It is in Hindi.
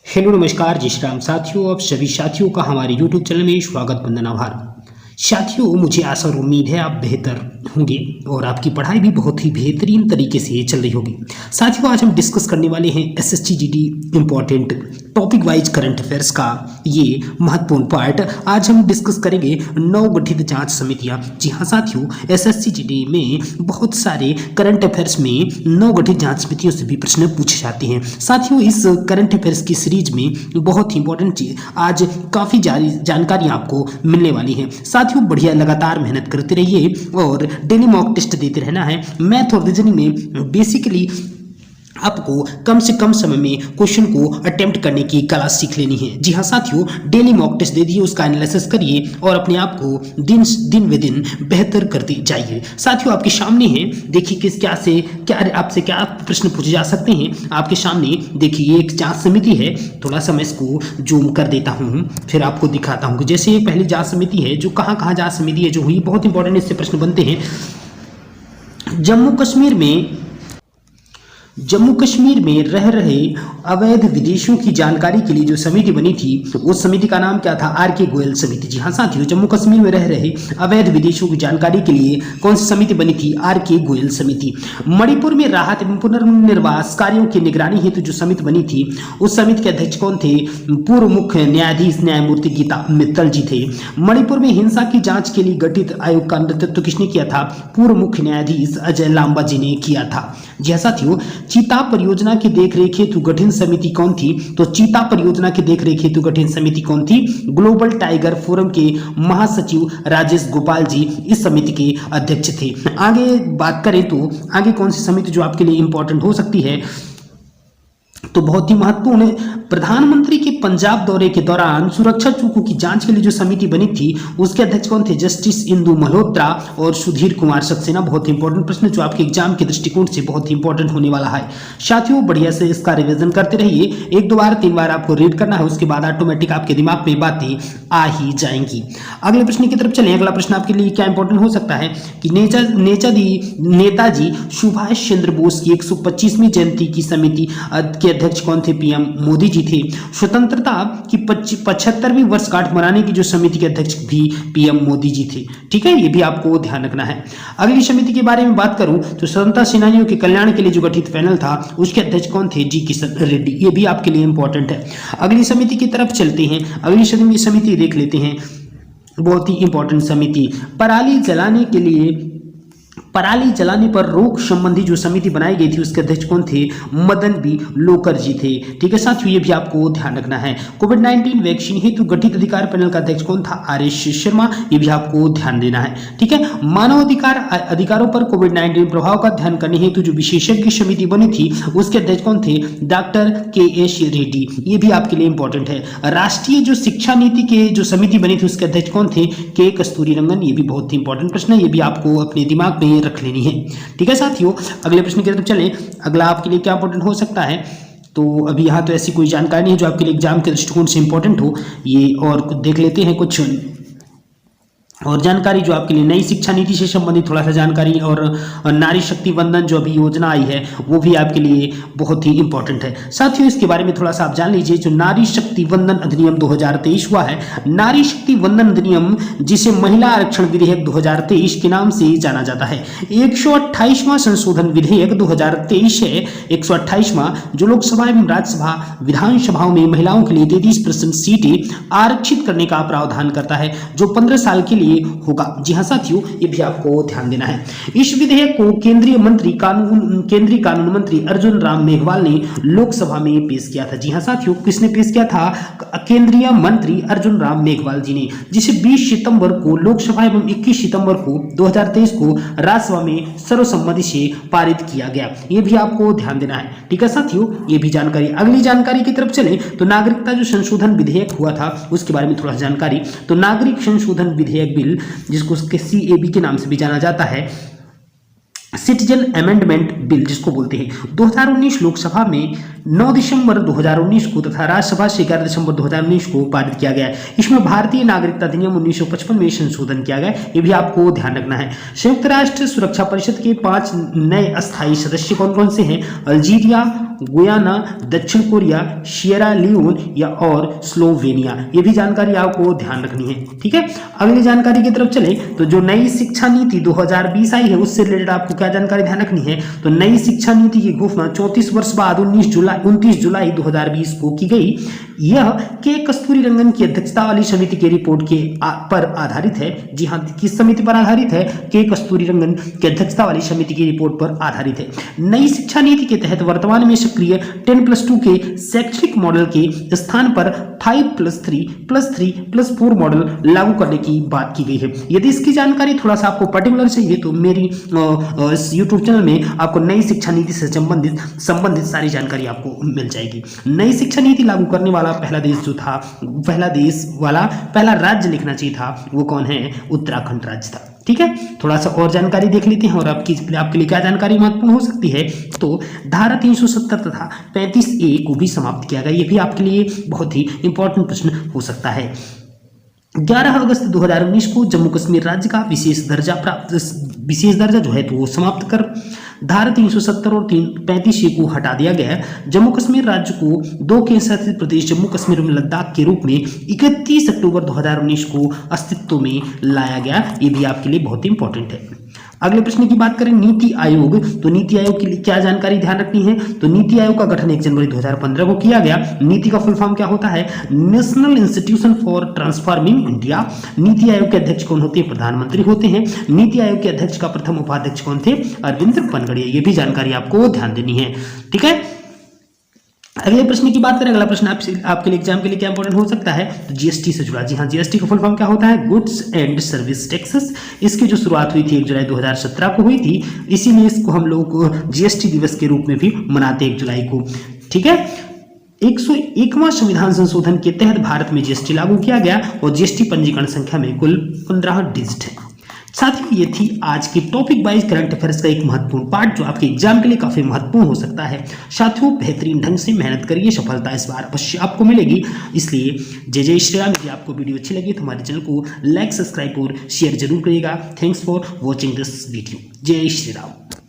हेलो नमस्कार जय श्री राम साथियों, आप सभी साथियों का हमारे YouTube चैनल में स्वागत वंदन आभार। साथियों, मुझे आशा और उम्मीद है आप बेहतर होंगे और आपकी पढ़ाई भी बहुत ही बेहतरीन तरीके से चल रही होगी। साथियों, आज हम डिस्कस करने वाले हैं SSC GD important topic wise current affairs का ये महत्वपूर्ण पार्ट। आज हम डिस्कस करेंगे नवगठित जांच समितियां। जी हाँ साथियों, एसएससी जीडी में बहुत सारे करंट अफेयर्स में नवगठित जांच समितियों से भी प्रश्न पूछे जाते हैं। साथियों, इस करंट अफेयर्स की सीरीज में बहुत ही इंपॉर्टेंट चीज आज काफी जानकारी आपको मिलने वाली है। साथियों, बढ़िया लगातार मेहनत करते रहिए और डेली मॉक टेस्ट देते रहना है। मैथ और रीजनिंग में बेसिकली आपको कम से कम समय में क्वेश्चन को अटेम्प्ट करने की कला सीख लेनी है। जी हाँ साथियों, डेली मॉक टेस्ट दे दिए, उसका एनालिसिस करिए और अपने आप को दिन व दिन बेहतर करते जाइए। साथियों, आपके सामने है, देखिए किस क्या आपसे क्या प्रश्न पूछे जा सकते हैं। आपके सामने देखिए ये एक जांच समिति है। थोड़ा सा मैं इसको जूम कर देता हूँ, फिर आपको दिखाता हूँ कि जैसे ये पहली जांच समिति है जो कहाँ जांच समिति है जो हुई, बहुत इंपॉर्टेंट इससे प्रश्न बनते हैं। जम्मू कश्मीर में रह रहे अवैध विदेशियों की जानकारी के लिए जो समिति बनी थी, उस समिति का नाम क्या था? आर.के. गोयल समिति। जी हाँ साथियों, जम्मू कश्मीर में रह रहे अवैध विदेशियों की जानकारी के लिए कौन सी समिति बनी थी? आर.के. गोयल समिति। मणिपुर में राहत एवं पुनर्वास कार्यों की निगरानी हेतु जो समिति बनी थी, उस समिति के अध्यक्ष कौन थे? पूर्व मुख्य न्यायाधीश न्यायमूर्ति गीता मित्तल जी थे। मणिपुर में हिंसा की जांच के लिए गठित आयोग का नेतृत्व किसने किया था? पूर्व मुख्य न्यायाधीश अजय लांबा जी ने किया था। जी हाँ साथियों, चीता परियोजना की देखरेख हेतु गठित समिति कौन थी? तो चीता परियोजना की देखरेख हेतु गठित समिति कौन थी? ग्लोबल टाइगर फोरम के महासचिव राजेश गोपाल जी इस समिति के अध्यक्ष थे। आगे बात करें तो आगे कौन सी समिति जो आपके लिए इंपॉर्टेंट हो सकती है, तो बहुत ही महत्वपूर्ण है। प्रधानमंत्री के पंजाब दौरे के दौरान सुरक्षा चूकों की जांच के लिए जो समिति बनी थी, उसके अध्यक्ष कौन थे? जस्टिस इंदु मल्होत्रा और सुधीर कुमार सक्सेना। बहुत इंपॉर्टेंट प्रश्न जो आपके एग्जाम के दृष्टिकोण से बहुत ही इंपॉर्टेंट होने वाला है। साथियों, बढ़िया से इसका रिवीजन करते रहिए। 1 2 बार 3 बार आपको रीड करना है, उसके बाद ऑटोमेटिक आपके दिमाग में बातें आ ही जाएंगी। अगले प्रश्न की तरफ चलें। अगला प्रश्न आपके लिए क्या इंपॉर्टेंट हो सकता है कि नेताजी सुभाष चंद्र बोस की 125वीं जयंती की समिति के अध्यक्ष कौन थे? पीएम मोदी जी थे। स्वतंत्रता की 75वीं वर्षगांठ मनाने की जो समिति के अध्यक्ष भी पीएम मोदी जी थे। ठीक है, ये भी आपको ध्यान रखना है। अगली समिति के बारे में बात करूं तो स्वतंत्रता सेनानियों के कल्याण के लिए जो गठित पैनल था, उसके अध्यक्ष कौन थे? जी किशन रेड्डी। ये भी आपके लिए इंपॉर्टेंट है। अगली समिति की तरफ चलते हैं। अगली समिति देख लेते हैं, बहुत ही इंपॉर्टेंट समिति। पराली जलाने पर रोक संबंधी जो समिति बनाई गई थी, उसके अध्यक्ष कौन थे? मदन बी लोकर जी थे। ठीक है साथियों, ये भी आपको ध्यान रखना है। कोविड-19 वैक्सीन हेतु गठित अधिकार पैनल का अध्यक्ष कौन था? आर.एस. शर्मा। ये भी आपको ध्यान देना है। ठीक है, मानव अधिकारों पर कोविड-19 प्रभाव का अध्ययन करने हेतु जो विशेषज्ञ समिति बनी थी, उसके अध्यक्ष कौन थे? डॉक्टर के.एस. रेड्डी। ये भी आपके लिए इंपॉर्टेंट है। राष्ट्रीय जो शिक्षा नीति के जो समिति बनी थी, उसके अध्यक्ष कौन थे? के कस्तूरीरंगन। ये भी बहुत ही इंपॉर्टेंट प्रश्न है, ये भी आपको अपने दिमाग में रख लेनी है। ठीक है साथियों, अगले प्रश्न की तरफ चलें। अगला आपके लिए क्या इंपॉर्टेंट हो सकता है, तो अभी यहाँ तो ऐसी कोई जानकारी नहीं है जो आपके लिए एग्जाम के दृष्टिकोण से इंपॉर्टेंट हो। ये और देख लेते हैं कुछ और जानकारी जो आपके लिए नई शिक्षा नीति से संबंधित थोड़ा सा जानकारी, और नारी शक्ति वंदन जो अभी योजना आई है वो भी आपके लिए बहुत ही इंपॉर्टेंट है। साथियों, इसके बारे में थोड़ा सा आप जान लीजिए। जो नारी शक्ति वंदन अधिनियम 2023 हुआ है, नारी शक्ति वंदन अधिनियम जिसे महिला आरक्षण विधेयक 2023 के नाम से जाना जाता है, 128वां संशोधन विधेयक 2023 है। 128वां जो लोकसभा एवं राज्यसभा विधानसभाओं में महिलाओं के लिए 33% सीटें आरक्षित करने का प्रावधान करता है, जो 15 साल के लिए होगा। जी हाँ साथियों, ये भी आपको ध्यान देना है। इस विधेयक को केंद्रीय कानून मंत्री अर्जुन राम मेघवाल ने लोकसभा में पेश किया था। जी हाँ साथियों, किसने पेश किया था? केंद्रीय मंत्री अर्जुन राम मेघवाल जी ने, जिसे 20 सितंबर को लोकसभा एवं 21 सितंबर को 2023 को राज्यसभा में सर्वसम्मति से पारित किया गया। ये भी आपको ध्यान देना है। ठीक है साथियों, ये भी जानकारी। अगली जानकारी की तरफ चले तो नागरिकता जो संशोधन विधेयक हुआ था, उसके बारे में थोड़ा सा जानकारी। तो नागरिक संशोधन विधेयक बिल, जिसको CAB के नाम से भी जाना जाता है, सिटीजन अमेंडमेंट बिल जिसको बोलते हैं 2019 लोकसभा में 9 दिसंबर 2019 को तथा राज्यसभा से 11 दिसंबर 2019 को पारित किया गया है। इसमें भारतीय नागरिकता अधिनियम 1955 में संशोधन किया गया, ये भी आपको ध्यान रखना है। संयुक्त राष्ट्र सुरक्षा परिषद के 5 नए अस्थायी सदस्य कौन कौन से हैं? अल्जीरिया, गुयाना, दक्षिण कोरिया, सियरा लियोन या और स्लोवेनिया, ये भी जानकारी आपको ध्यान रखनी है। ठीक है, अगली जानकारी की तरफ चले तो जो नई शिक्षा नीति 2020 आई है उससे रिलेटेड आपको क्या जानकारी ध्यान रखनी है? तो नई शिक्षा नीति की घोषणा 34 वर्ष बाद 29 जुलाई 2020 को की गई। यह के कस्तूरी रंगन की अध्यक्षता वाली समिति की रिपोर्ट के पर आधारित है। जी हाँ, किस समिति पर आधारित है? के कस्तूरी रंगन की अध्यक्षता वाली समिति की रिपोर्ट पर आधारित है। नई शिक्षा नीति के तहत वर्तमान में सक्रिय 10+2 के शैक्षणिक मॉडल के स्थान पर 5+3+3+4 मॉडल लागू करने की बात की गई है। यदि इसकी जानकारी थोड़ा सा आपको पर्टिकुलर चाहिए तो मेरी यूट्यूब चैनल में आपको नई शिक्षा नीति से संबंधित सारी जानकारी आपको मिल जाएगी। नई शिक्षा नीति लागू करने वाला पहला राज्य लिखना चाहिए था, वो कौन है? उत्तराखंड राज्य था। ठीक है, थोड़ा सा और जानकारी देख लेते हैं और आपके लिए क्या जानकारी महत्वपूर्ण हो सकती है। तो धारा 370 तथा 35A को भी समाप्त किया गया, ये भी आपके लिए बहुत ही इंपॉर्टेंट प्रश्न हो सकता है। 11 अगस्त 2019 को जम्मू कश्मीर राज्य का विशेष दर्जा जो है तो वो समाप्त कर धारा 370 और 35A को हटा दिया गया। जम्मू कश्मीर राज्य को 2 केंद्र शासित प्रदेश जम्मू कश्मीर में लद्दाख के रूप में 31 अक्टूबर 2019 को अस्तित्व में लाया गया, ये भी आपके लिए बहुत इंपॉर्टेंट है। अगले प्रश्न की बात करें नीति आयोग, तो नीति आयोग के लिए क्या जानकारी ध्यान रखनी है? तो नीति आयोग का गठन 1 जनवरी 2015 को किया गया। नीति का फुल फॉर्म क्या होता है? National institution for transforming India. NITI Aayog के अध्यक्ष कौन होते हैं? प्रधानमंत्री होते हैं। नीति आयोग के अध्यक्ष का प्रथम उपाध्यक्ष कौन थे? अरविंद पनगड़िया, ये भी जानकारी आपको ध्यान देनी है। ठीक है, अगले प्रश्न की बात करें। अगला प्रश्न आपके लिए एग्जाम के लिए क्या इंपॉर्टेंट हो सकता है? तो जीएसटी से जुड़ा। जी हाँ, जीएसटी का फुल फॉर्म क्या होता है? Goods and service taxes. इसकी जो शुरुआत हुई थी 1 जुलाई 2017 को हुई थी, इसीलिए इसको हम लोग जीएसटी दिवस के रूप में भी मनाते हैं 1 जुलाई को। ठीक है, 101वां संविधान संशोधन के तहत भारत में जीएसटी लागू किया गया और जीएसटी पंजीकरण संख्या में कुल 15 डिजिट है। साथियों, ये थी आज की टॉपिक वाइज करंट अफेयर्स का एक महत्वपूर्ण पार्ट जो आपके एग्जाम के लिए काफी महत्वपूर्ण हो सकता है। साथियों, बेहतरीन ढंग से मेहनत करिए, सफलता इस बार अवश्य आपको मिलेगी। इसलिए जय श्री राम। यदि आपको वीडियो अच्छी लगी तो हमारे चैनल को लाइक, सब्सक्राइब और शेयर जरूर करिएगा। Thanks for watching this video. जय श्री राम।